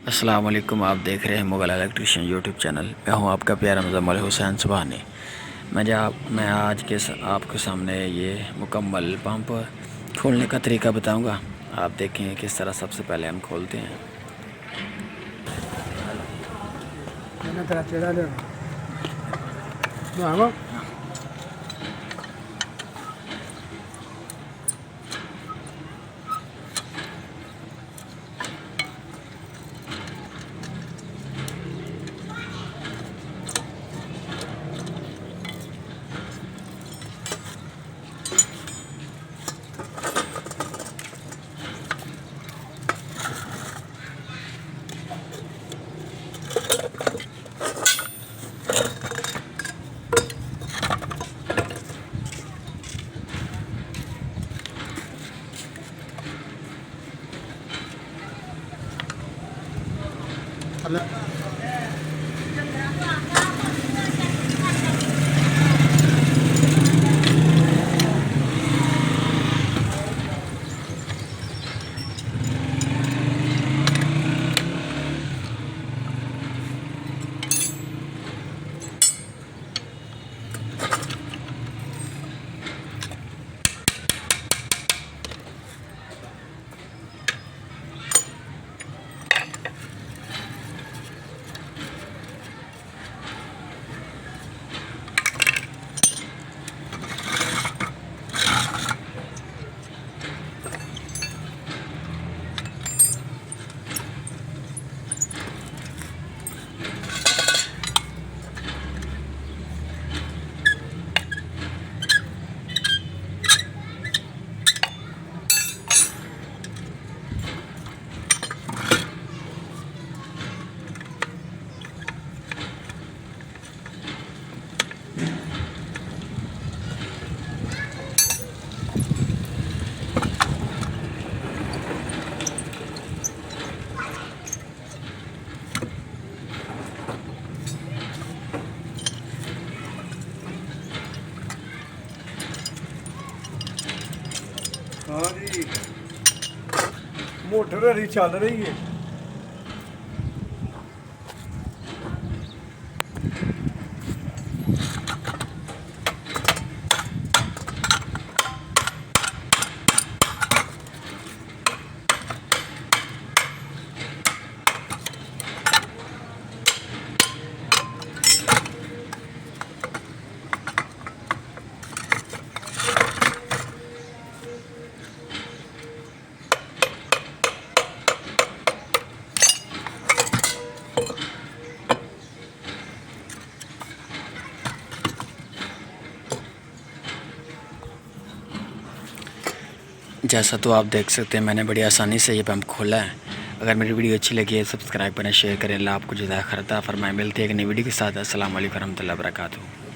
अस्सलाम वालेकुम। आप देख रहे हैं मुगल इलेक्ट्रिशियन यूट्यूब चैनल। मैं हूं आपका प्यारा मुजम्मल हुसैन सुबहानी। मैं आज आपके सामने ये मुकम्मल पंप खोलने का तरीका बताऊंगा। आप देखें किस तरह सबसे पहले हम खोलते हैं। हाँ जी, मोटर हरी चल रही है। जैसा तो आप देख सकते हैं मैंने बड़ी आसानी से ये पंप खोला है। अगर मेरी वीडियो अच्छी लगी है सब्सक्राइब करें, शेयर करें। अल्लाह आपको जज़ाए खैर अता फरमाए। मिलते हैं एक नई वीडियो के साथ। अस्सलाम वालेकुम रहमतुल्लाहि व बरकातहू।